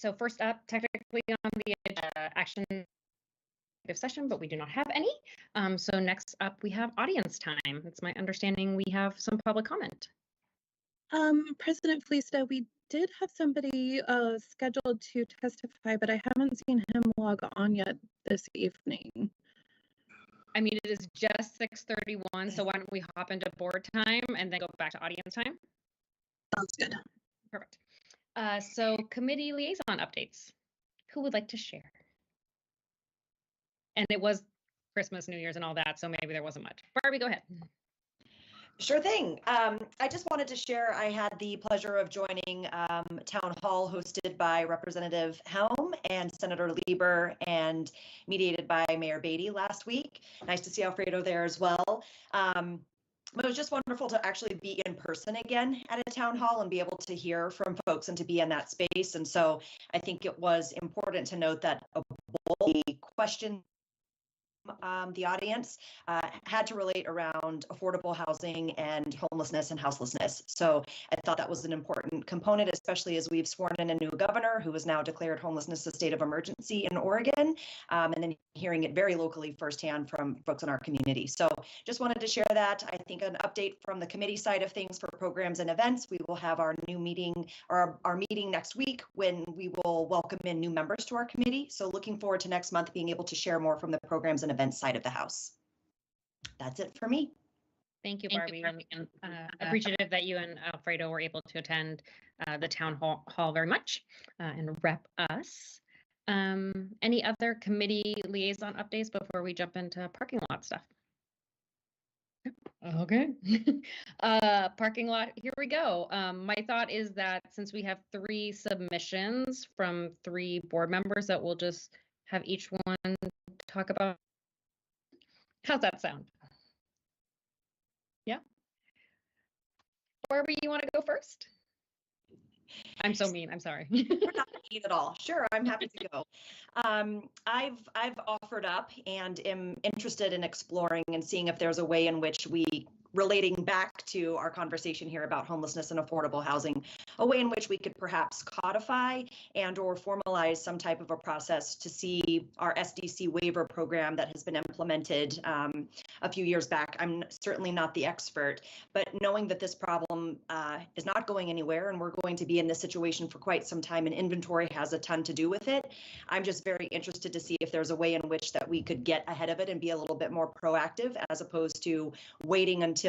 So first up, technically on the action session, but we do not have any. So next up, we have audience time. It's my understanding we have some public comment. President Felista, we did have somebody scheduled to testify, but I haven't seen him log on yet this evening. I mean, it is just 6:31, so why don't we hop into board time and then go back to audience time? Sounds good. Perfect. So committee liaison updates. Who would like to share? And it was Christmas, New Year's, and all that, so maybe there wasn't much. Barbie, go ahead. Sure thing. I just wanted to share, I had the pleasure of joining town hall hosted by Representative Helm and Senator Lieber and mediated by Mayor Beatty last week. Nice to see Alfredo there as well. But it was just wonderful to actually be in person again at a town hall and be able to hear from folks and to be in that space. And so I think it was important to note that a question the audience had to relate around affordable housing and homelessness and houselessness. So I thought that was an important component, especially as we've sworn in a new governor who has now declared homelessness a state of emergency in Oregon, and then hearing it very locally firsthand from folks in our community. So just wanted to share that. I think an update from the committee side of things for programs and events. We will have our new meeting, or our meeting next week, when we will welcome in new members to our committee. So looking forward to next month being able to share more from the programs and events side of the house. That's it for me. Thank you, Barbie. And appreciative that you and Alfredo were able to attend the town hall very much and rep us. Any other committee liaison updates before we jump into parking lot stuff? Okay. Parking lot, here we go. My thought is that since we have 3 submissions from 3 board members, that we'll just have each one talk about. How's that sound? Yeah. Barbie, you want to go first? I'm so mean. I'm sorry. We're not mean at all. Sure, I'm happy to go. I've offered up and am interested in exploring and seeing if there's a way in which we, relating back to our conversation here about homelessness and affordable housing, a way in which we could perhaps codify and or formalize some type of a process to see our SDC waiver program that has been implemented a few years back. I'm certainly not the expert, but knowing that this problem is not going anywhere and we're going to be in this situation for quite some time, and inventory has a ton to do with it, I'm just very interested to see if there's a way in which that we could get ahead of it and be a little bit more proactive, as opposed to waiting until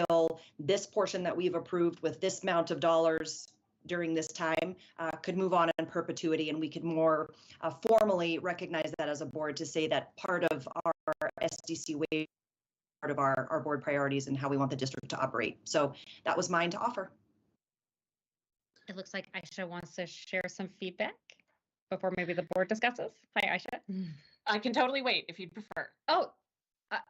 this portion that we've approved with this amount of dollars during this time could move on in perpetuity, and we could more formally recognize that as a board to say that part of our SDC waiver, part of our board priorities and how we want the district to operate. So that was mine to offer. It looks like Aisha wants to share some feedback before maybe the board discusses. Hi, Aisha. I can totally wait if you'd prefer. Oh,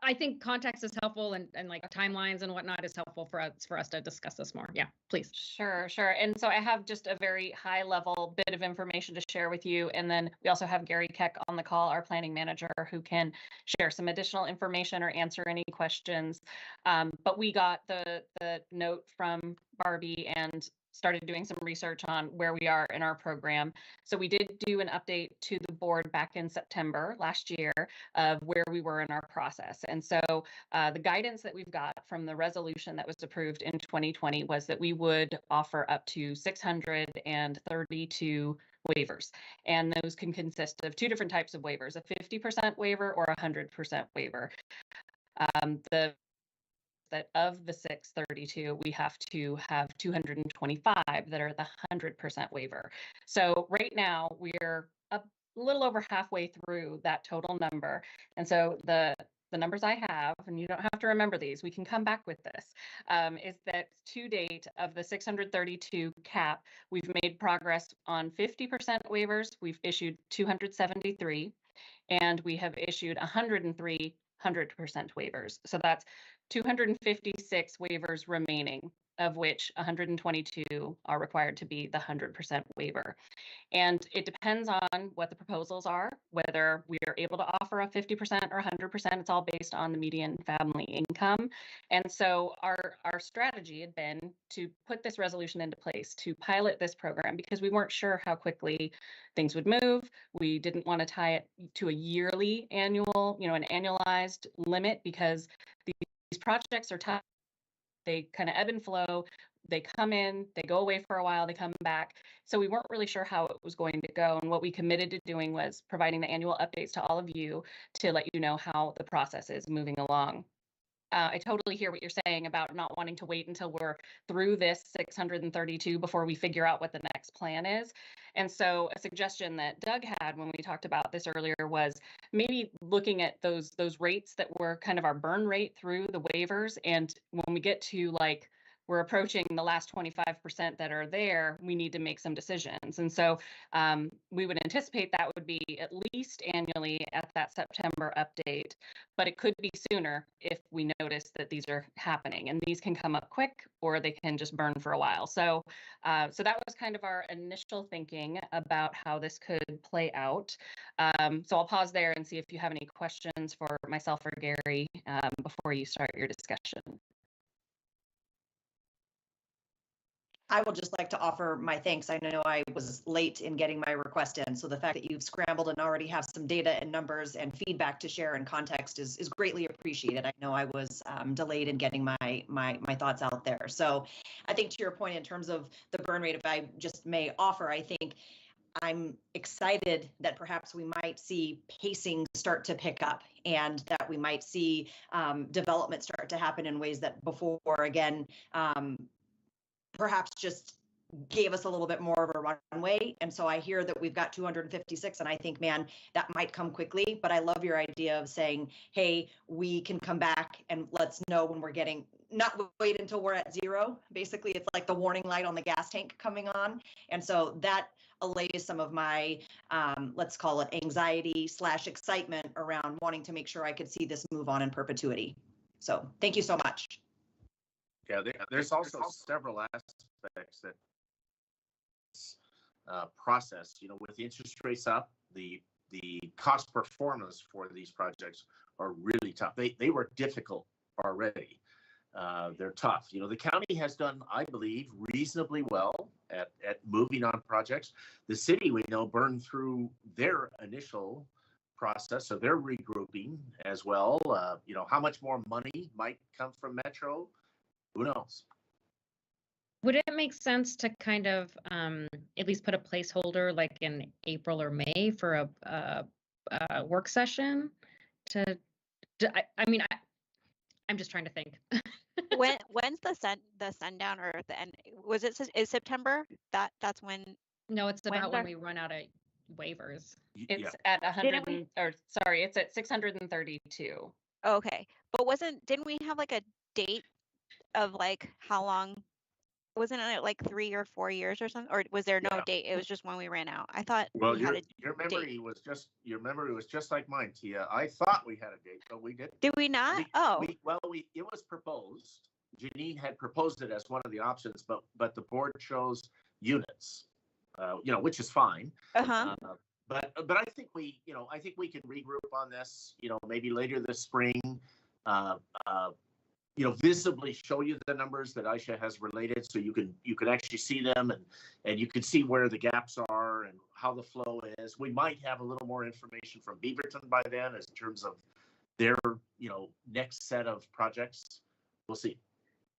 I think context is helpful, and like timelines and whatnot is helpful for us to discuss this more. Yeah, please. Sure. And so I have just a very high level bit of information to share with you. And then we also have Gary Keck on the call, our planning manager, who can share some additional information or answer any questions. But we got the note from Barbie and started doing some research on where we are in our program. So we did do an update to the board back in September last year of where we were in our process. And so the guidance that we've got from the resolution that was approved in 2020 was that we would offer up to 632 waivers. And those can consist of 2 different types of waivers, a 50% waiver or a 100% waiver. That of the 632, we have to have 225 that are the 100% waiver. So right now we're a little over halfway through that total number. And so the numbers I have, and you don't have to remember these, we can come back with this, is that to date of the 632 cap, we've made progress on 50% waivers. We've issued 273, and we have issued 103 100% waivers. So that's 256 waivers remaining. of which 122 are required to be the 100% waiver. And it depends on what the proposals are, whether we are able to offer a 50% or 100%. It's all based on the median family income. And so our strategy had been to put this resolution into place, to pilot this program, because we weren't sure how quickly things would move. We didn't want to tie it to a yearly annual, an annualized limit, because these projects are tough. They kind of ebb and flow. They come in, they go away for a while, they come back. So we weren't really sure how it was going to go. And what we committed to doing was providing the annual updates to all of you to let you know how the process is moving along. I totally hear what you're saying about not wanting to wait until we're through this 632 before we figure out what the next plan is. And so a suggestion that Doug had when we talked about this earlier was maybe looking at those rates that were kind of our burn rate through the waivers. And when we get to we're approaching the last 25% that are there, we need to make some decisions. And so we would anticipate that would be at least annually at that September update, but it could be sooner if we notice that these are happening, and these can come up quick or they can just burn for a while. So that was kind of our initial thinking about how this could play out. So I'll pause there and see if you have any questions for myself or Gary before you start your discussion. I will just like to offer my thanks. I know I was late in getting my request in, so the fact that you've scrambled and already have some data and numbers and feedback to share and context is greatly appreciated. I know I was delayed in getting my thoughts out there. So I think to your point in terms of the burn rate, if I just may offer, I think I'm excited that perhaps we might see pacing start to pick up, and that we might see development start to happen in ways that before, again, perhaps just gave us a little bit more of a runway. And so I hear that we've got 256, and I think, man, that might come quickly. But I love your idea of saying, hey, we can come back and let's know when we're getting, not wait until we're at zero. Basically, it's like the warning light on the gas tank coming on. And so that allays some of my, let's call it anxiety/excitement around wanting to make sure I could see this move on in perpetuity. So thank you so much. Yeah, there's also several aspects that process, with interest rates up, the cost performance for these projects are really tough. They were difficult already. They're tough. The county has done, I believe, reasonably well at moving on projects. The city, we know, burned through their initial process, so they're regrouping as well. How much more money might come from Metro? Who knows? Would it make sense to kind of at least put a placeholder like in April or May for a work session? I'm just trying to think. When's the sundown, or the end? Was it is September? That's when? No, it's about when we run out of waivers. It's at 100, it's at 632. Okay, but didn't we have like a date of how long? Wasn't it like 3 or 4 years or something? Or was there no date? It was just when we ran out. I thought we had a your memory was just like mine, Tia. I thought we had a date, but we didn't. Did we not? It was proposed. Janine had proposed it as one of the options, but the board chose units, which is fine. But I think we can regroup on this, maybe later this spring. Visibly show you the numbers that Aisha has related, so you can actually see them, and you can see where the gaps are and how the flow is. We might have a little more information from Beaverton by then as in terms of their next set of projects. We'll see.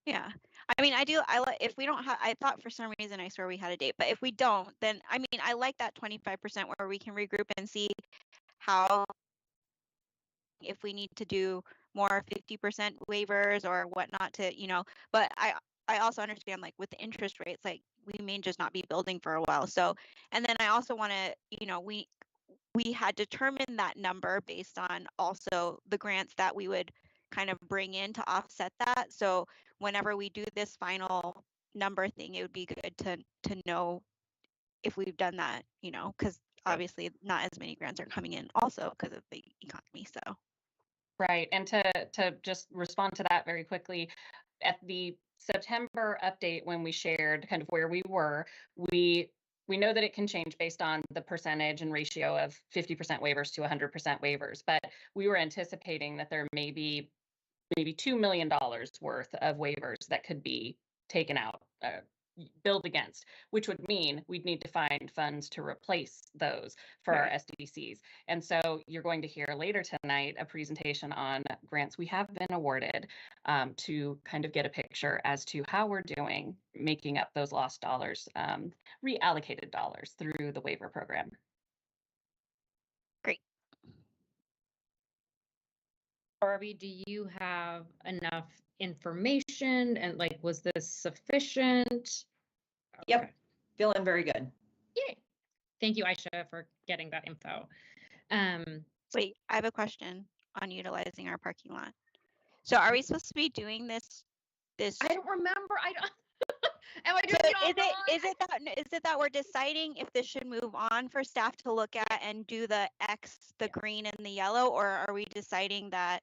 Yeah, if we don't have, I thought for some reason I swear we had a date, but if we don't, then I like that 25% where we can regroup and see how, if we need to do more 50% waivers or whatnot to, but I also understand with the interest rates, we may just not be building for a while. So, and then I also want to, we had determined that number based on also the grants that we would kind of bring in to offset that. So whenever we do this final number thing, it would be good to know if we've done that, because obviously not as many grants are coming in also because of the economy. So. Right. And to just respond to that very quickly, at the September update, when we shared kind of where we were, we know that it can change based on the percentage and ratio of 50% waivers to 100% waivers, but we were anticipating that there may be maybe $2 million worth of waivers that could be taken out, billed against, which would mean we'd need to find funds to replace those for our SDCs. And so you're going to hear later tonight a presentation on grants we have been awarded, to kind of get a picture as to how we're doing making up those lost dollars, reallocated dollars through the waiver program. Great. Barbie, do you have enough information, and like, was this sufficient? Yep. Okay. Feeling very good. Yay. Thank you, Aisha, for getting that info. Wait, I have a question on utilizing our parking lot. So are we supposed to be doing this? I don't remember. I don't. Am I So doing it all wrong? is it that we're deciding if this should move on for staff to look at and do the X, the green and the yellow, or are we deciding that,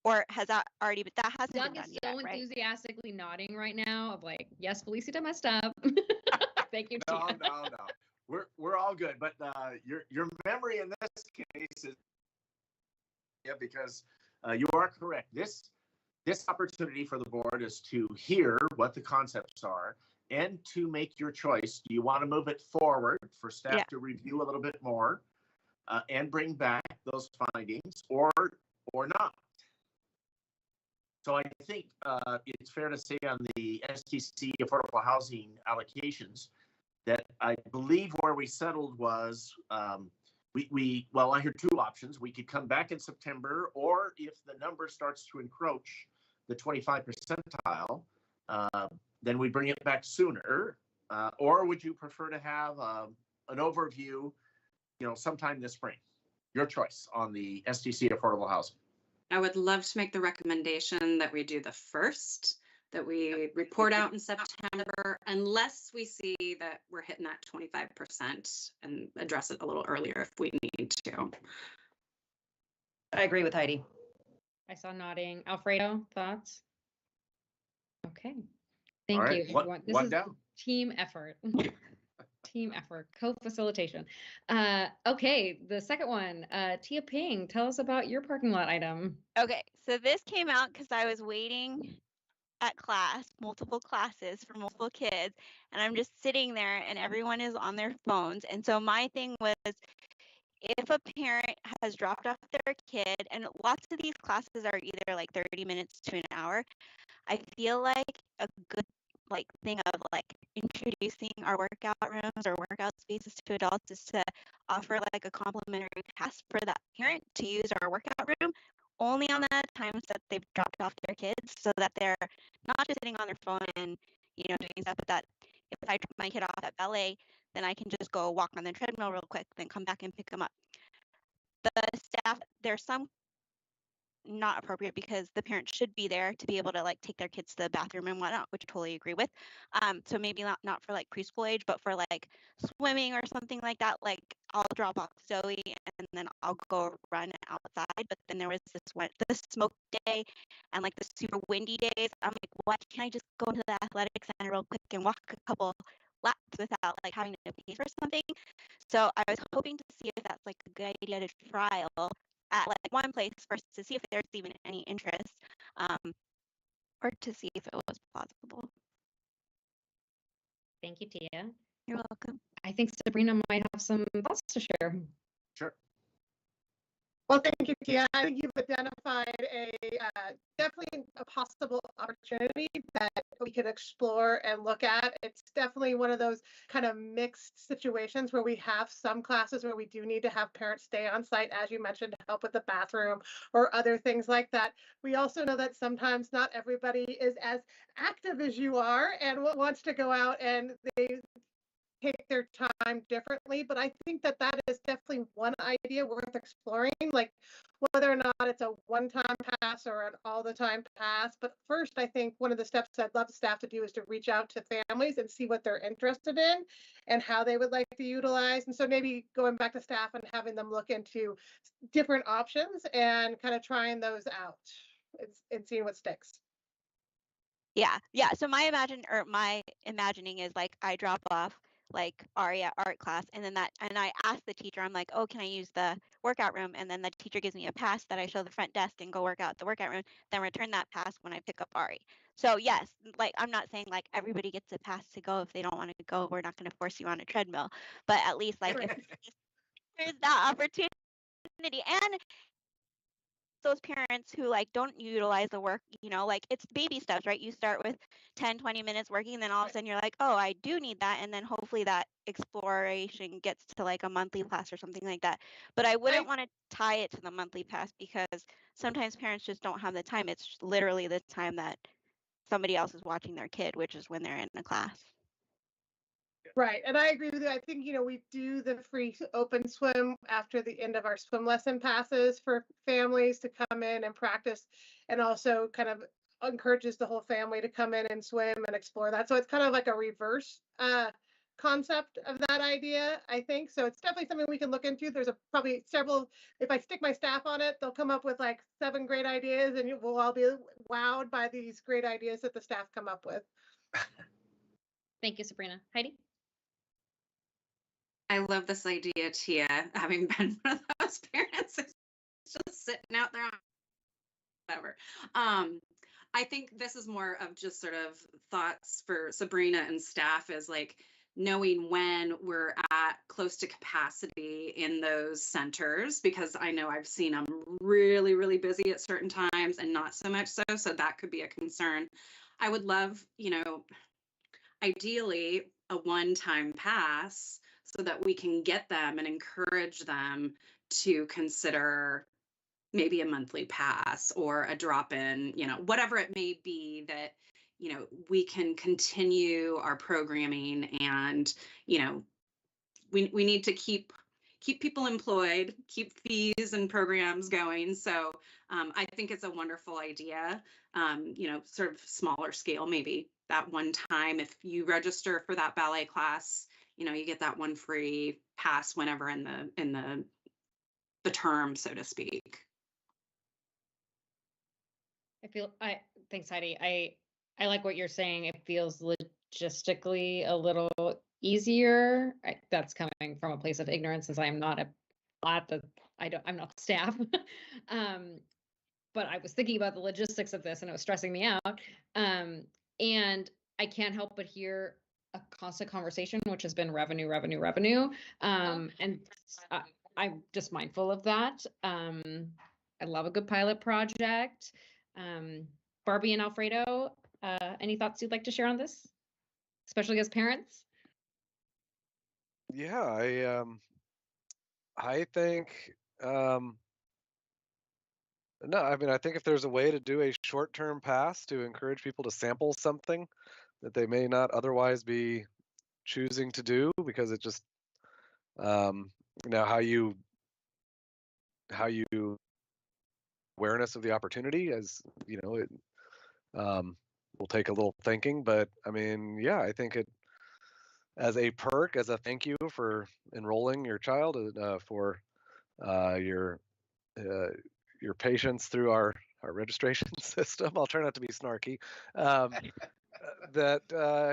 or has that already, but that hasn't Doug been is done so yet, right? enthusiastically nodding right now of like, yes, Felicita messed up. Thank you, No, Tia. no. We're all good, but your memory in this case is because you are correct. This opportunity for the board is to hear what the concepts are and to make your choice. Do you want to move it forward for staff to review a little bit more and bring back those findings, or not? So I think it's fair to say on the STC affordable housing allocations that I believe where we settled was well, I hear two options. We could come back in September, or if the number starts to encroach the 25 percentile, then we bring it back sooner. Or would you prefer to have an overview, sometime this spring? Your choice on the STC affordable housing. I would love to make the recommendation that we do the first, that we report out in September, unless we see that we're hitting that 25% and address it a little earlier if we need to. I agree with Heidi. I saw nodding. Alfredo, thoughts? Okay. Thank All right. you, everyone. This One is down. team effort. Team effort, co-facilitation. Okay, the second one, Tia Ping, tell us about your parking lot item. Okay, so this came out because I was waiting at class, multiple classes for multiple kids, and I'm just sitting there and everyone is on their phones. And so my thing was, if a parent has dropped off their kid, and lots of these classes are either like 30 minutes to an hour, I feel like a good thing of introducing our workout rooms or workout spaces to adults is to offer like a complimentary pass for that parent to use our workout room only on the times that they've dropped off their kids, so that they're not just sitting on their phone and doing stuff, but that if I drop my kid off at ballet, then I can just go walk on the treadmill real quick, then come back and pick them up. The staff, there's some not appropriate because the parent should be there to be able to take their kids to the bathroom and whatnot, which I totally agree with. So maybe not for preschool age, but for swimming or something like that. I'll drop off Zoe and then I'll go run outside. But then there was the smoke day and the super windy days. I'm like, why can't I just go into the athletic center real quick and walk a couple laps without having to pay for something? So I was hoping to see if that's a good idea to trial at one place first to see if there's even any interest, or to see if it was possible. Thank you, Tia. You're welcome. I think Sabrina might have some thoughts to share. Sure. Well, thank you, Tia. I think you've identified definitely a possible opportunity that we could explore and look at. It's definitely one of those kind of mixed situations where we have some classes where we do need to have parents stay on site, as you mentioned, to help with the bathroom or other things like that. We also know that sometimes not everybody is as active as you are and wants to go out, and they take their time differently, but I think that is definitely one idea worth exploring, whether or not it's a one-time pass or an all-the-time pass. But first, I think one of the steps I'd love staff to do is to reach out to families and see what they're interested in and how they would like to utilize. And so maybe going back to staff and having them look into different options and kind of trying those out and seeing what sticks. Yeah. So my imagining is like I drop off like Ari at art class, and then I ask the teacher, I'm like, oh, can I use the workout room? And then the teacher gives me a pass that I show the front desk and go work out at the workout room, then return that pass when I pick up Ari. So yes, like I'm not saying like everybody gets a pass to go if they don't want to go. We're not going to force you on a treadmill, but at least like if there's that opportunity. And those parents who like don't utilize the work, like it's baby steps, right? You start with 10-20 minutes working, and then all of a sudden you're like, oh, I do need that, and then hopefully that exploration gets to like a monthly pass or something like that. But I wouldn't want to tie it to the monthly pass, because sometimes parents just don't have the time. It's literally the time that somebody else is watching their kid, which is when they're in a class. Right, and I agree with you. I think, we do the free open swim after the end of our swim lesson passes for families to come in and practice, and also kind of encourages the whole family to come in and swim and explore that. So it's kind of like a reverse concept of that idea, I think. So it's definitely something we can look into. There's probably several, if I stick my staff on it, they'll come up with like 7 great ideas, and we'll all be wowed by these great ideas that the staff come up with. Thank you, Sabrina. Heidi? I love this idea, Tia, having been one of those parents just sitting out there, whatever. I think this is more of just sort of thoughts for Sabrina and staff, is like knowing when we're at close to capacity in those centers, because I know I've seen them really, really busy at certain times and not so much so. So that could be a concern. I would love, ideally a one-time pass, so that we can get them and encourage them to consider maybe a monthly pass or a drop-in, whatever it may be, that, we can continue our programming, and, we need to keep people employed, keep fees and programs going. So I think it's a wonderful idea, sort of smaller scale, maybe that one time, if you register for that ballet class, you get that one free pass whenever in the term, so to speak. Thanks, Heidi. I like what you're saying. It feels logistically a little easier. That's coming from a place of ignorance, since I'm not I'm not staff. But I was thinking about the logistics of this, and it was stressing me out. And I can't help but hear a constant conversation, which has been revenue. And I'm just mindful of that. I love a good pilot project. Barbie and Alfredo, any thoughts you'd like to share on this, especially as parents? Yeah, I think, no, I mean, I think if there's a way to do a short-term pass to encourage people to sample something that they may not otherwise be choosing to do, because it just, how you awareness of the opportunity, as it will take a little thinking. But I mean, yeah, I think it, as a perk, as a thank you for enrolling your child, for your patience through our registration system. I'll try not to be snarky. That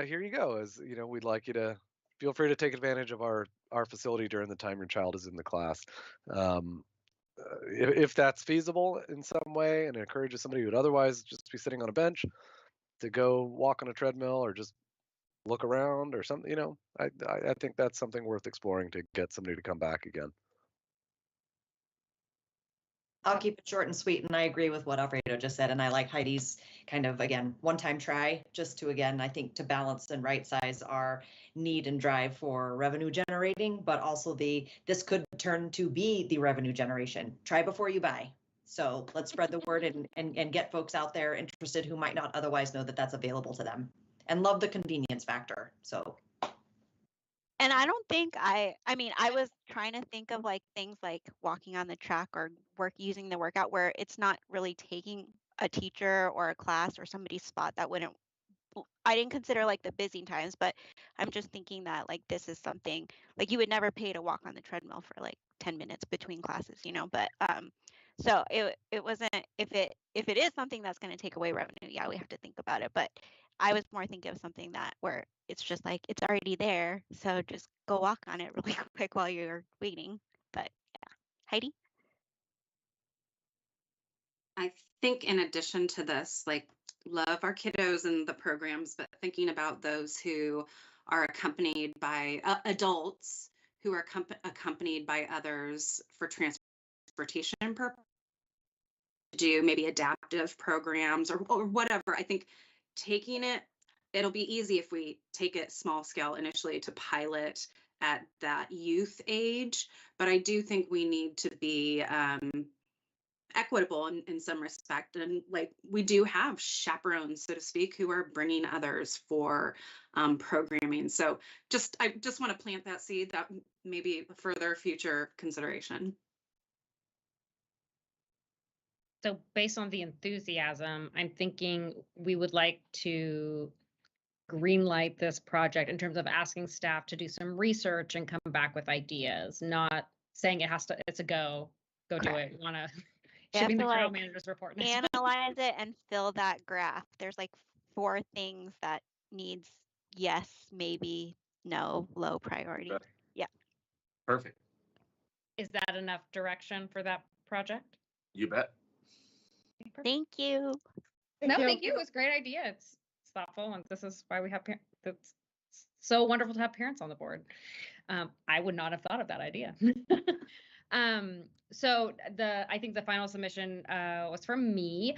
here you go, as we'd like you to feel free to take advantage of our facility during the time your child is in the class. If that's feasible in some way, and encourages somebody who would otherwise just be sitting on a bench to go walk on a treadmill or just look around or something, I think that's something worth exploring to get somebody to come back again. I'll keep it short and sweet, and I agree with what Alfredo just said, and I like Heidi's kind of, again, one-time try, just to, again, I think, to balance and right size our need and drive for revenue generating, but also this could turn to be the revenue generation. Try before you buy. So let's spread the word and get folks out there interested who might not otherwise know that that's available to them, and love the convenience factor. So. And I don't think I mean, I was trying to think of like things like walking on the track or using the workout where it's not really taking a teacher or a class or somebody's spot. I didn't consider like the busy times, but I'm just thinking that like this is something like you would never pay to walk on the treadmill for like 10 minutes between classes, but So it wasn't, if it is something that's going to take away revenue, yeah, we have to think about it. But I was more thinking of something that where it's just like it's already there, so just go walk on it really quick while you're waiting. But yeah, Heidi. I think in addition to this, like, love our kiddos and the programs, but thinking about those who are accompanied by adults who are accompanied by others for transportation purposes, do maybe adaptive programs or whatever. I think taking it'll be easy if we take it small scale initially to pilot at that youth age, but I do think we need to be equitable in some respect, and like we do have chaperones, so to speak, who are bringing others for programming. So I just want to plant that seed, that maybe further future consideration. So based on the enthusiasm, I'm thinking we would like to greenlight this project in terms of asking staff to do some research and come back with ideas, not saying it's a go do it. We want to should be in the trail manager's report. Analyze it and fill that graph. There's like 4 things that needs yes, maybe, no, low priority. Right. Yeah. Perfect. Is that enough direction for that project? You bet. Thank you. Thank you. It was a great idea. It's thoughtful, and this is why we have it's so wonderful to have parents on the board. I would not have thought of that idea. So I think the final submission was from me.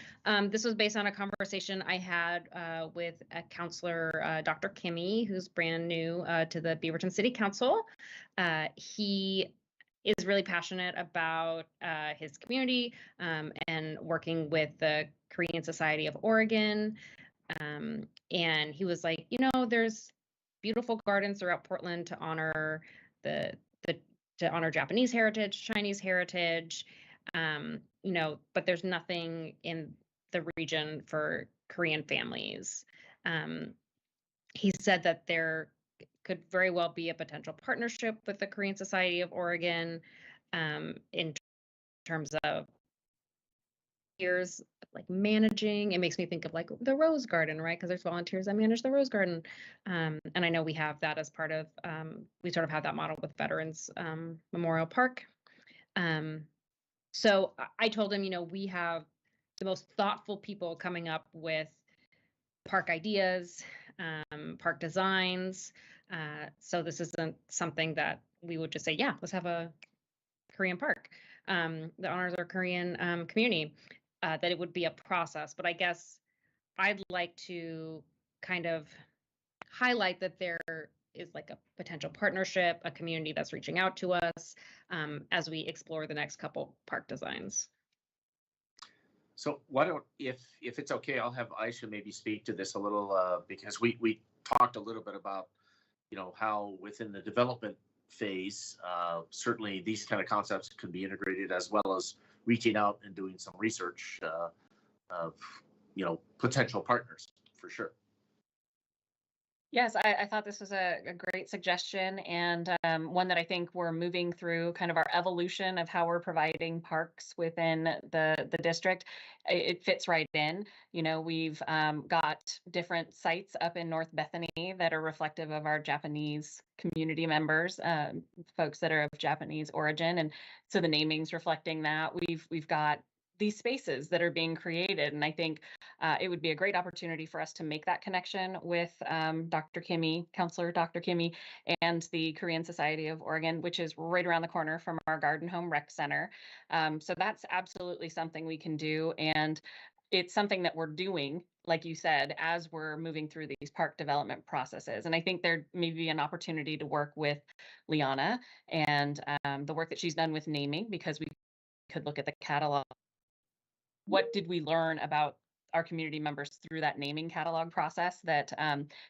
This was based on a conversation I had with a counselor, Dr. Kimmy, who's brand new to the Beaverton City Council. He is really passionate about his community and working with the Korean Society of Oregon. And he was like, there's beautiful gardens throughout Portland to honor to honor Japanese heritage, Chinese heritage, but there's nothing in the region for Korean families. He said that there could very well be a potential partnership with the Korean Society of Oregon in terms of years like managing. It makes me think of like the Rose Garden, right? Because there's volunteers that manage the Rose Garden, and I know we have that as part of we sort of have that model with Veterans Memorial Park. So I told him, we have the most thoughtful people coming up with park ideas, park designs. So this isn't something that we would just say, yeah, let's have a Korean park that honors our Korean community. That it would be a process, but I guess I'd like to kind of highlight that there is like a potential partnership, a community that's reaching out to us as we explore the next couple park designs. So why don't, if it's okay, I'll have Aisha maybe speak to this a little because we talked a little bit about, how within the development phase, certainly these kind of concepts could be integrated, as well as reaching out and doing some research of, potential partners for sure. Yes, I thought this was a great suggestion, and one that I think we're moving through kind of our evolution of how we're providing parks within the district. It fits right in. We've got different sites up in North Bethany that are reflective of our Japanese community members, folks that are of Japanese origin, and so the naming's reflecting that. We've got these spaces that are being created. And I think it would be a great opportunity for us to make that connection with Dr. Kimmy, Counselor Dr. Kimmy, and the Korean Society of Oregon, which is right around the corner from our Garden Home Rec Center. So that's absolutely something we can do. And it's something that we're doing, like you said, as we're moving through these park development processes. And I think there may be an opportunity to work with Liana and the work that she's done with naming, because we could look at the catalog. What did we learn about our community members through that naming catalog process that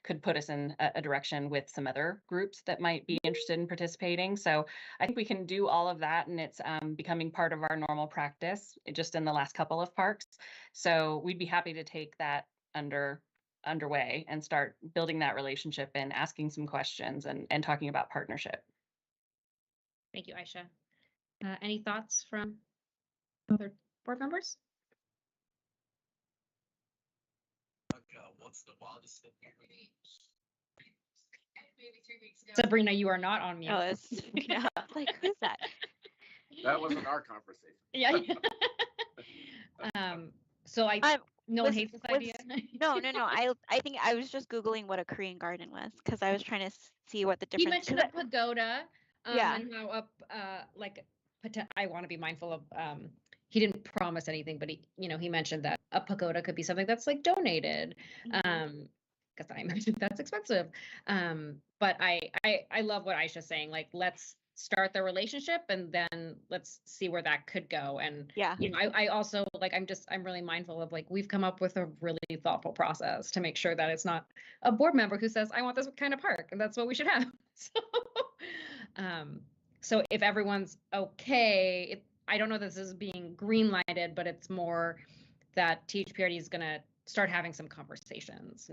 could put us in a direction with some other groups that might be interested in participating? So I think we can do all of that, and it's becoming part of our normal practice just in the last couple of parks. So we'd be happy to take that underway and start building that relationship and asking some questions and talking about partnership. Thank you, Aisha. Any thoughts from Other board members? Sabrina, you are not on mute. Oh, it's yeah. Like, who's that? That wasn't our conversation. Yeah. So no one was- hates this was- idea. No. I think I was just Googling what a Korean garden was because I was trying to see what the He difference. mentioned a pagoda. Yeah. And how up I want to be mindful of he didn't promise anything, but he mentioned that a pagoda could be something that's like donated. Because I imagine that's expensive. But I love what Aisha's saying. Like, let's start the relationship and then let's see where that could go. And Yeah. I also like I'm really mindful of, like, we've come up with a really thoughtful process to make sure that it's not a board member who says, I want this kind of park and that's what we should have. So if everyone's okay, I don't know this is being green lighted, but it's more that THPRD is going to start having some conversations.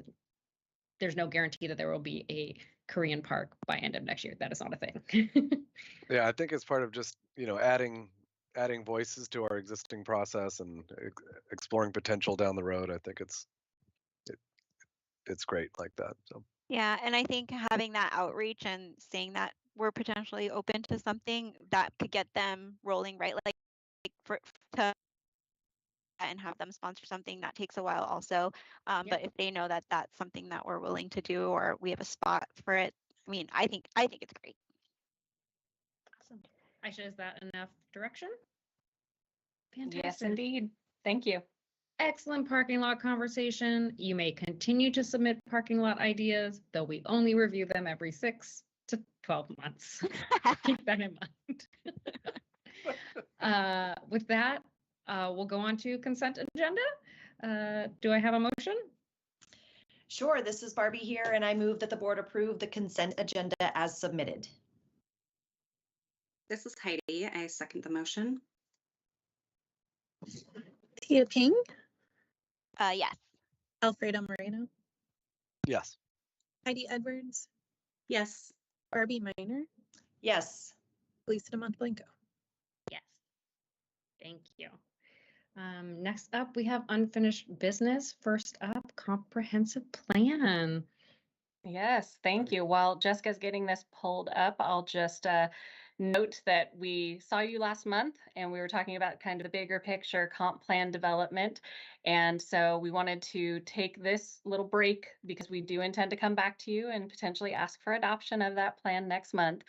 There's no guarantee that there will be a Korean park by end of next year. That is not a thing. Yeah, I think it's part of just, adding voices to our existing process and exploring potential down the road. I think it's great like that. So Yeah, and I think having that outreach and saying that we're potentially open to something that could get them rolling, right? Like to and have them sponsor something that takes a while also. But if they know that that's something that we're willing to do or we have a spot for it, I mean, I think it's great. Awesome. Aisha, is that enough direction? Yes, Fantastic. indeed. Thank you. Excellent parking lot conversation. You may continue to submit parking lot ideas, though we only review them every 6 to 12 months. Keep that in mind. With that, we'll go on to consent agenda. Do I have a motion? Sure, this is Barbie here, and I move that the board approve the consent agenda as submitted. This is Heidi. I second the motion. Tia Ping, Yes. Alfredo Moreno, yes. Heidi Edwards, Yes. Barbie Minor, Yes. Lisa DeMont Blanco. Yes. Thank you. Next up, we have unfinished business. First up, comprehensive plan. Yes, thank you. While Jessica's getting this pulled up, I'll just note that we saw you last month and we were talking about kind of the bigger picture comp plan development. And so we wanted to take this little break because we do intend to come back to you and potentially ask for adoption of that plan next month.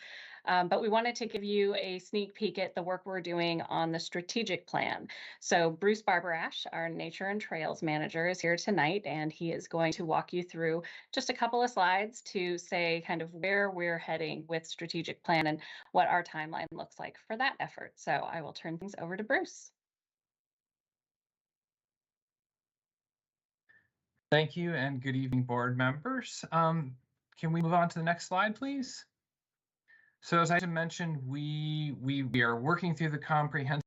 But we wanted to give you a sneak peek at the work we're doing on the strategic plan. So Bruce Barbarash, our Nature and Trails Manager, is here tonight, and he is going to walk you through just a couple of slides to say kind of where we're heading with strategic plan and what our timeline looks like for that effort. So I will turn things over to Bruce. Thank you and good evening, board members. Can we move on to the next slide, please? So as I mentioned, we are working through the comprehensive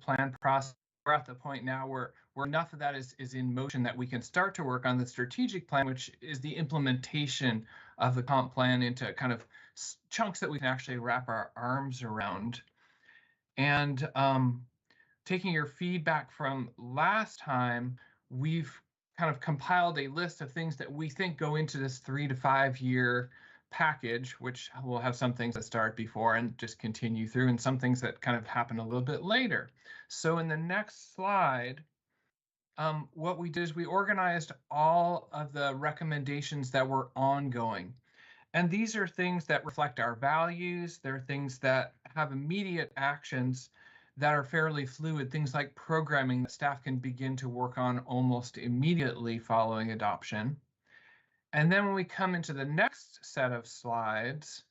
plan process. We're at the point now where enough of that is in motion that we can start to work on the strategic plan, which is the implementation of the comp plan into kind of chunks that we can actually wrap our arms around. And taking your feedback from last time, we've kind of compiled a list of things that we think go into this 3 to 5 year package, which will have some things that start before and just continue through, and some things that kind of happen a little bit later. So in the next slide, what we did is we organized all of the recommendations that were ongoing. And these are things that reflect our values. They're things that have immediate actions that are fairly fluid, things like programming that staff can begin to work on almost immediately following adoption. And then when we come into the next set of slides,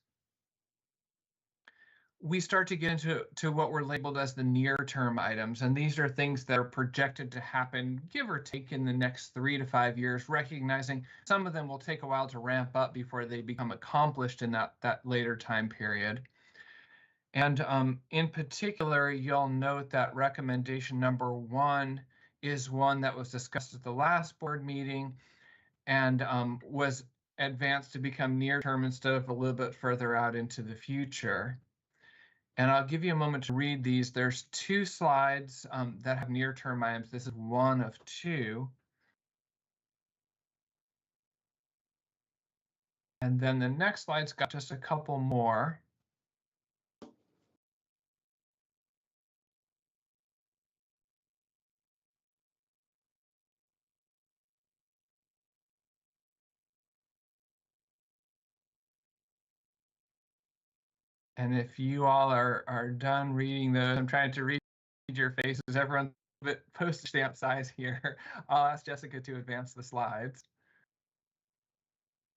we start to get into what were labeled as the near-term items. And these are things that are projected to happen, give or take, in the next 3 to 5 years, recognizing some of them will take a while to ramp up before they become accomplished in that later time period. And in particular, you'll note that recommendation number 1 is one that was discussed at the last board meeting and was advanced to become near term instead of a little bit further out into the future. And I'll give you a moment to read these. There's 2 slides that have near-term items. This is one of 2. And then the next slide's got just a couple more. And if you all are done reading those, I'm trying to read your faces. Everyone's a bit postage stamp size here. I'll ask Jessica to advance the slides.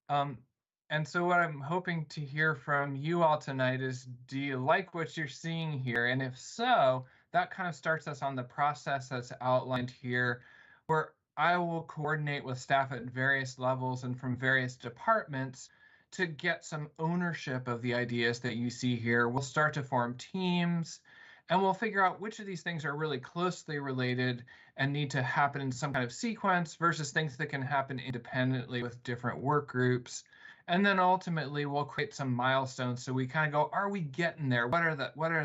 And so what I'm hoping to hear from you all tonight is, do you like what you're seeing here? And if so, that kind of starts us on the process that's outlined here, where I will coordinate with staff at various levels and from various departments to get some ownership of the ideas that you see here. We'll start to form teams, and we'll figure out which of these things are really closely related and need to happen in some kind of sequence versus things that can happen independently with different work groups. And then ultimately we'll create some milestones. So we kind of go, are we getting there? What are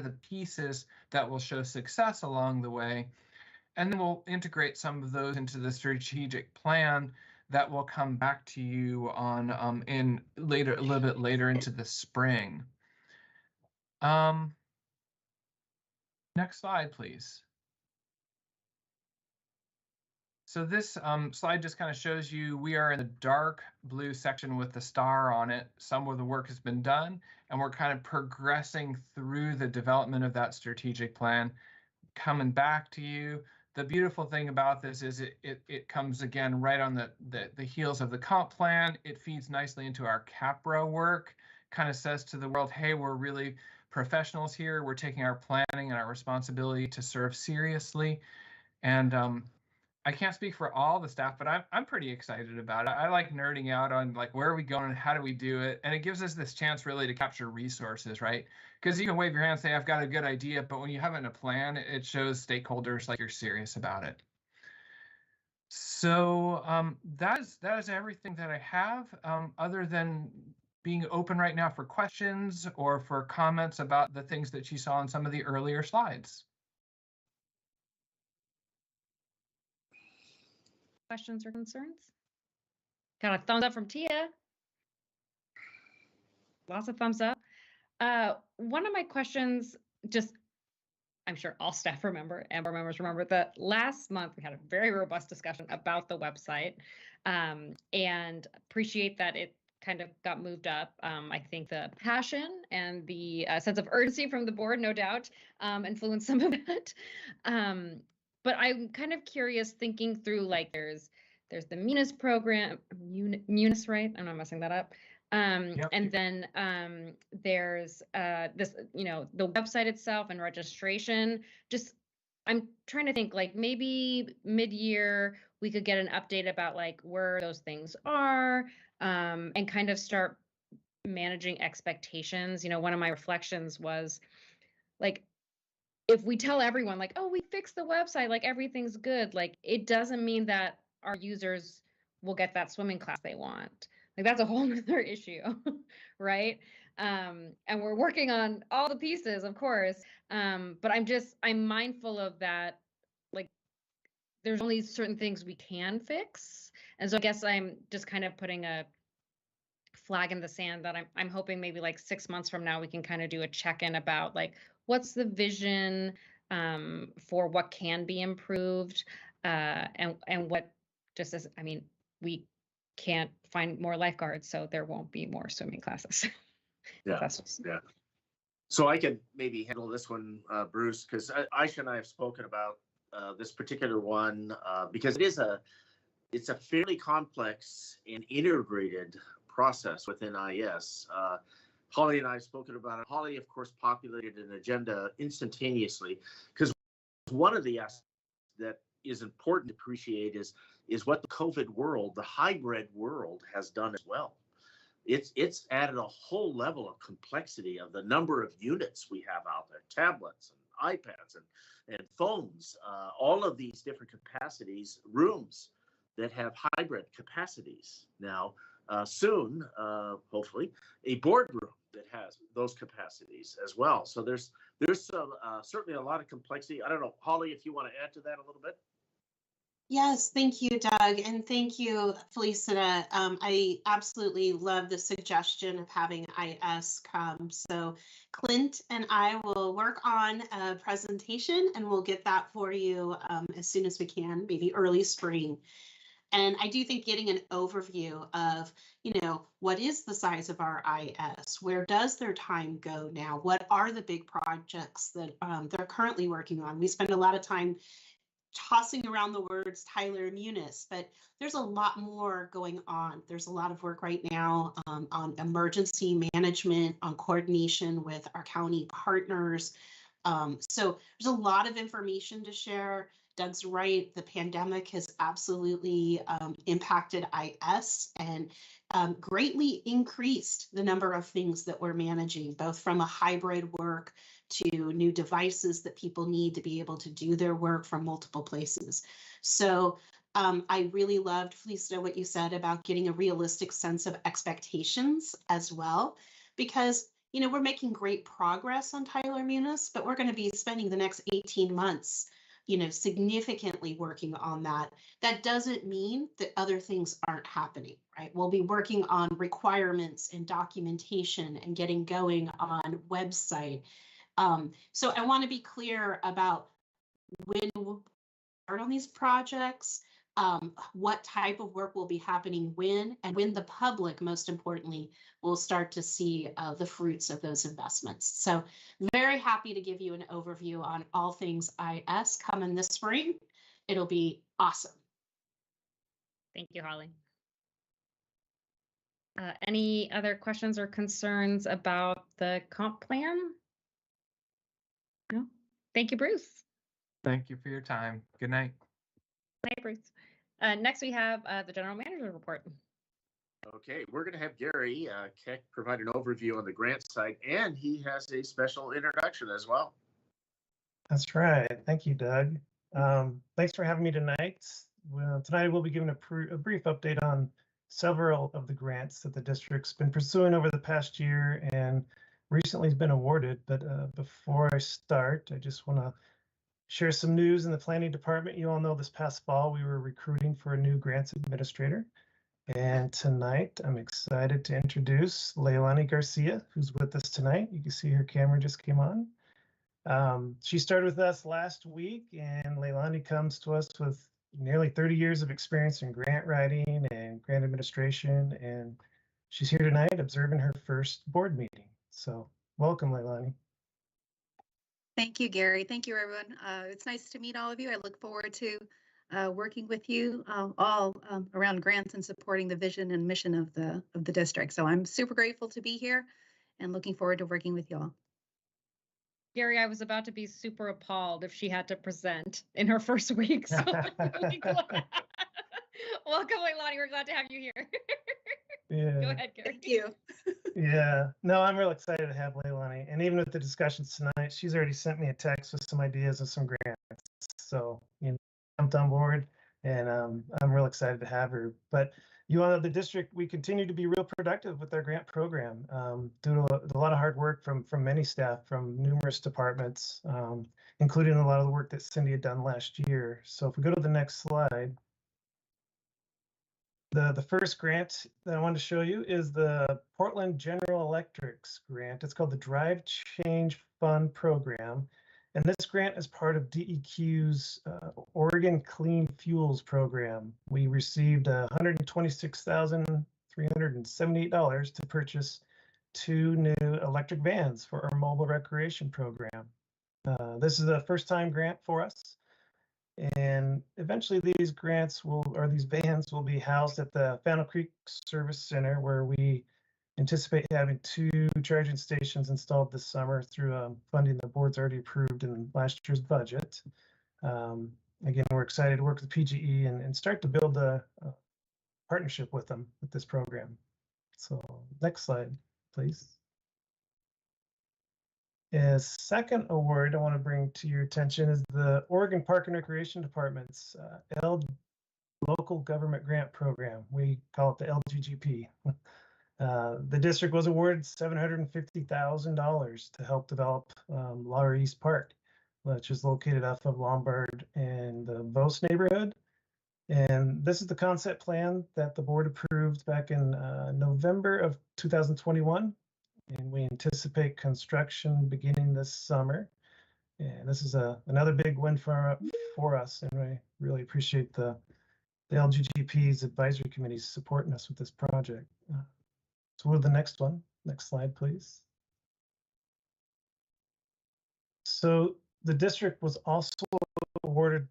the pieces that will show success along the way? And then we'll integrate some of those into the strategic plan that will come back to you on a little bit later into the spring. Next slide, please. So this slide just kind of shows you we are in the dark blue section with the star on it. Some of the work has been done, and we're kind of progressing through the development of that strategic plan, coming back to you. The beautiful thing about this is it comes again right on the heels of the comp plan. It feeds nicely into our CAPRA work, kind of says to the world, hey, we're really professionals here. We're taking our planning and our responsibility to serve seriously. And I can't speak for all the staff, but I'm pretty excited about it. I like nerding out on like, where are we going? How do we do it? And it gives us this chance really to capture resources, right? Because you can wave your hand and say, I've got a good idea, but when you have it in a plan, it shows stakeholders like you're serious about it. So that is everything that I have, other than being open right now for questions or for comments about the things that you saw on some of the earlier slides. Questions or concerns? Got a thumbs up from Tia. Lots of thumbs up. One of my questions, just I'm sure all staff remember and board members remember that last month we had a very robust discussion about the website, and appreciate that it kind of got moved up. I think the passion and the sense of urgency from the board, no doubt, influenced some of it. But I'm kind of curious, thinking through, like, there's the Munis program, Munis, right? I'm not messing that up. Yep. And then there's this, the website itself and registration. Just, I'm trying to think, like, maybe mid-year we could get an update about like where those things are, and kind of start managing expectations. One of my reflections was, like, if we tell everyone like, oh, we fixed the website, like everything's good, like it doesn't mean that our users will get that swimming class they want. Like that's a whole other issue, right? And we're working on all the pieces, of course. But I'm mindful of that. Like there's only certain things we can fix. And so I guess I'm just kind of putting a flag in the sand that I'm hoping maybe like 6 months from now we can kind of do a check-in about like what's the vision for what can be improved, and what just as we can't find more lifeguards, so there won't be more swimming classes. Yeah. Yeah. So I can maybe handle this one, Bruce, because Aisha and I have spoken about this particular one because it's a fairly complex and integrated process within IS. Holly and I have spoken about it. Holly, of course, populated an agenda instantaneously because one of the aspects that is important to appreciate is what the COVID world, the hybrid world, has done as well. It's added a whole level of complexity of the number of units we have out there, tablets and iPads and phones, all of these different capacities, rooms that have hybrid capacities. Now, soon, hopefully, a boardroom that has those capacities as well. So there's there's some certainly a lot of complexity. I don't know, Holly, if you want to add to that a little bit. Yes, thank you, Doug, and thank you, Felicita. I absolutely love the suggestion of having IS come. So Clint and I will work on a presentation and we'll get that for you as soon as we can, maybe early spring. And I do think getting an overview of, what is the size of our IS? Where does their time go now? What are the big projects that they're currently working on? We spend a lot of time tossing around the words Tyler Munis, but there's a lot more going on. There's a lot of work right now on emergency management, on coordination with our county partners. So there's a lot of information to share. Doug's right, the pandemic has absolutely impacted IS and greatly increased the number of things that we're managing, both from a hybrid work to new devices that people need to be able to do their work from multiple places. So I really loved, Felicita, what you said about getting a realistic sense of expectations as well, because we're making great progress on Tyler Munis, but we're going to be spending the next 18 months significantly working on that. That doesn't mean that other things aren't happening, right? We'll be working on requirements and documentation and getting going on website. So I want to be clear about when we'll start on these projects, what type of work will be happening when, and when the public, most importantly, will start to see the fruits of those investments. So very happy to give you an overview on all things IS coming this spring. It'll be awesome. Thank you, Holly. Any other questions or concerns about the comp plan? No? Thank you, Bruce. Thank you for your time. Good night. Hi, Bruce. Next, we have the general manager report. Okay, we're going to have Gary Keck provide an overview on the grant side, and he has a special introduction as well. That's right. Thank you, Doug. Thanks for having me tonight. Tonight we'll be giving a brief update on several of the grants that the district's been pursuing over the past year and recently has been awarded. But before I start, I just want to share some news in the planning department. You all know this past fall we were recruiting for a new grants administrator. And tonight I'm excited to introduce Leilani Garcia, who's with us tonight. You can see her camera just came on. She started with us last week, and Leilani comes to us with nearly 30 years of experience in grant writing and grant administration, and she's here tonight observing her first board meeting. So welcome, Leilani. Thank you, Gary. Thank you, everyone. It's nice to meet all of you. I look forward to working with you all around grants and supporting the vision and mission of the district. So I'm super grateful to be here and looking forward to working with you all. Gary, I was about to be super appalled if she had to present in her first week. So really welcome, Leilani. We're glad to have you here. Yeah. Go ahead, Gary. Thank you. Yeah, no, I'm real excited to have Leilani. And even with the discussions tonight, she's already sent me a text with some ideas of some grants. So, jumped on board, and I'm real excited to have her. But you all know the district, we continue to be real productive with our grant program, due to a lot of hard work from many staff from numerous departments, including a lot of the work that Cindy had done last year. So if we go to the next slide, the first grant that I wanted to show you is the Portland General Electric's grant. It's called the Drive Change Fund Program. And this grant is part of DEQ's Oregon Clean Fuels Program. We received $126,378 to purchase 2 new electric vans for our mobile recreation program. This is a first-time grant for us. And eventually these vans will be housed at the Fountain Creek Service Center, where we anticipate having 2 charging stations installed this summer through funding the board's already approved in last year's budget. Again, we're excited to work with PGE and start to build a partnership with them with this program. So next slide, please. A second award I want to bring to your attention is the Oregon Park and Recreation Department's Local Government Grant Program. We call it the LGGP. The district was awarded $750,000 to help develop Laurie East Park, which is located off of Lombard and the Vos neighborhood. And this is the concept plan that the board approved back in November of 2021. And we anticipate construction beginning this summer. And this is another big win for us. And I really appreciate the LGGP's advisory committee supporting us with this project. So we'll to the next one. Next slide, please. So the district was also awarded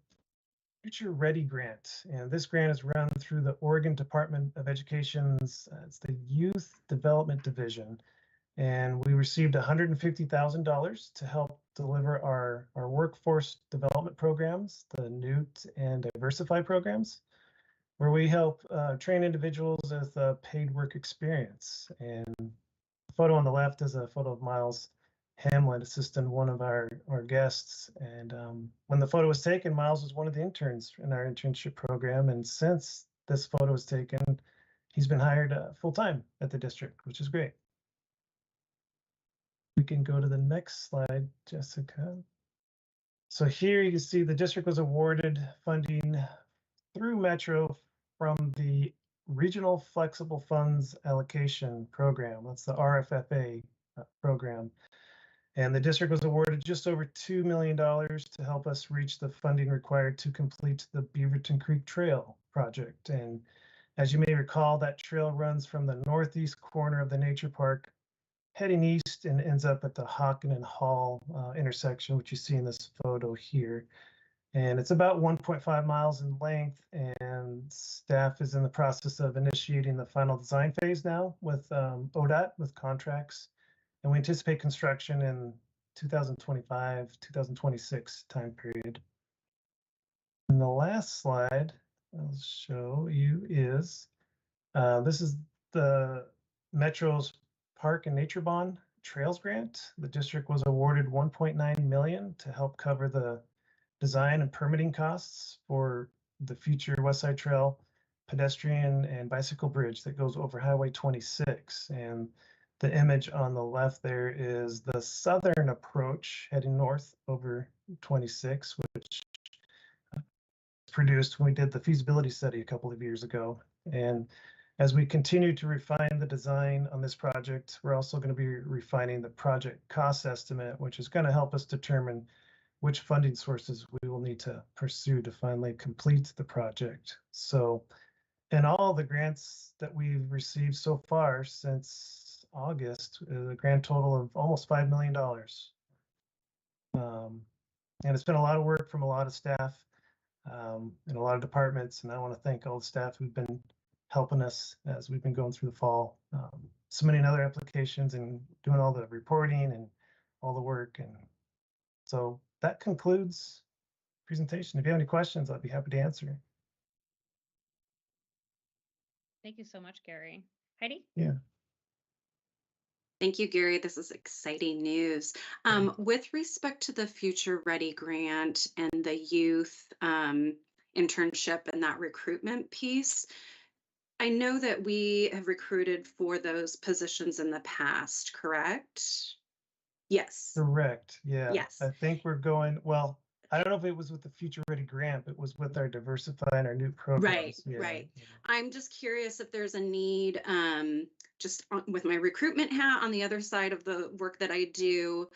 Future Ready grant, and this grant is run through the Oregon Department of Education's, it's the Youth Development Division, and we received $150,000 to help deliver our workforce development programs, the NEWT and Diversify programs, where we help train individuals with a paid work experience. And the photo on the left is a photo of Miles Hamlet, assistant one of our guests. And when the photo was taken, Miles was one of the interns in our internship program. And since this photo was taken, he's been hired full-time at the district, which is great. We can go to the next slide, Jessica. So here you can see the district was awarded funding through Metro from the Regional Flexible Funds Allocation Program. That's the RFFA program. And the district was awarded just over $2 million to help us reach the funding required to complete the Beaverton Creek Trail project. And as you may recall, that trail runs from the northeast corner of the nature park, heading east, and ends up at the Hawken and Hall intersection, which you see in this photo here. And it's about 1.5 miles in length, and staff is in the process of initiating the final design phase now with ODOT, with contracts. And we anticipate construction in 2025, 2026 time period. And the last slide I'll show you is, this is the Metro's Park and Nature Bond Trails Grant. The district was awarded $1.9 million to help cover the design and permitting costs for the future West Side Trail pedestrian and bicycle bridge that goes over Highway 26. And the image on the left there is the southern approach heading north over 26, which was produced when we did the feasibility study a couple of years ago. And as we continue to refine the design on this project, we're also going to be refining the project cost estimate, which is going to help us determine which funding sources we will need to pursue to finally complete the project. So, in all the grants that we've received so far since August, a grand total of almost $5 million. And it's been a lot of work from a lot of staff in a lot of departments. And I want to thank all the staff who've been helping us as we've been going through the fall, submitting other applications and doing all the reporting and all the work. And so that concludes the presentation. If you have any questions, I'd be happy to answer. Thank you so much, Gary. Heidi? Yeah. Thank you, Gary. This is exciting news. With respect to the Future Ready grant and the youth internship and that recruitment piece, I know that we have recruited for those positions in the past, correct? Yes. Correct. Yeah. Yes. I think we're going, well, I don't know if it was with the Future Ready grant, but it was with our Diversify and our new programs. Right, right. I'm just curious if there's a need, with my recruitment hat on the other side of the work that I do,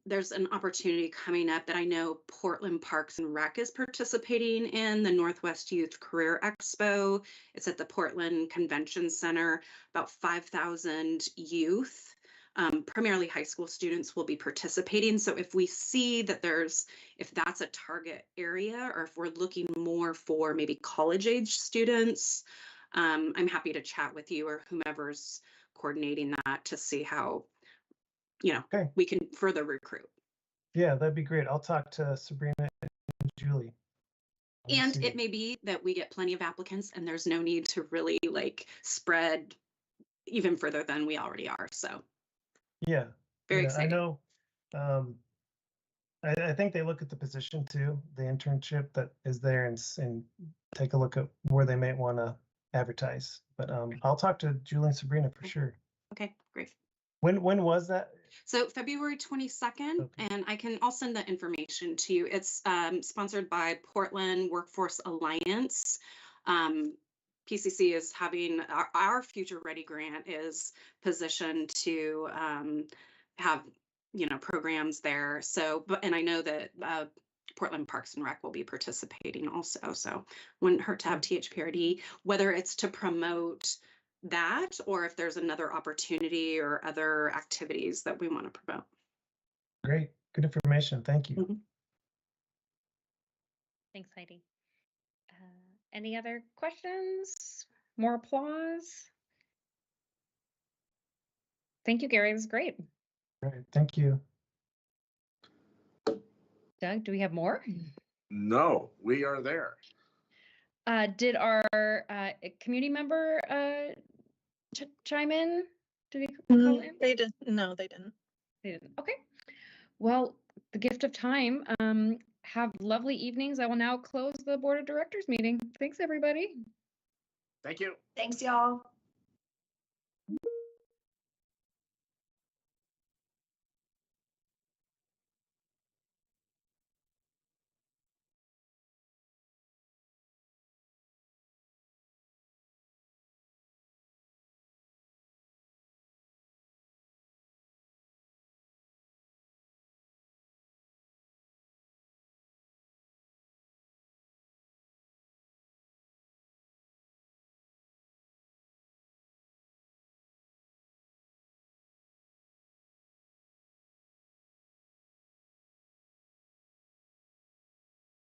there's an opportunity coming up that I know Portland Parks and Rec is participating in, the Northwest Youth Career Expo. It's at the Portland Convention Center. About 5,000 youth, primarily high school students, will be participating. So if we see that if that's a target area, or if we're looking more for maybe college age students, I'm happy to chat with you or whomever's coordinating that to see how, we can further recruit. Yeah, that'd be great. I'll talk to Sabrina and Julie. And it may be that we get plenty of applicants and there's no need to really spread even further than we already are. So yeah, very exciting. I know. I think they look at the position too, the internship that is there, and take a look at where they might want to advertise. But I'll talk to Julie and Sabrina for sure. Okay, great. When was that? So February 22nd, Okay. and I'll send the information to you. It's sponsored by Portland Workforce Alliance. PCC is having our Future Ready grant is positioned to have, you know, programs there. So, and I know that Portland Parks and Rec will be participating also. So wouldn't hurt to have THPRD, whether it's to promote that or if there's another opportunity or other activities that we want to promote. Great, good information. Thank you. Mhm. Thanks, Heidi. Any other questions? More applause? Thank you, Gary. It was great. Great, thank you. Doug, do we have more? No, we are there. Did our community member chime in? Did he call in? They didn't. No, they didn't. They didn't. Okay. Well, the gift of time. Have lovely evenings. I will now close the board of directors meeting. Thanks, everybody. Thank you. Thanks, y'all.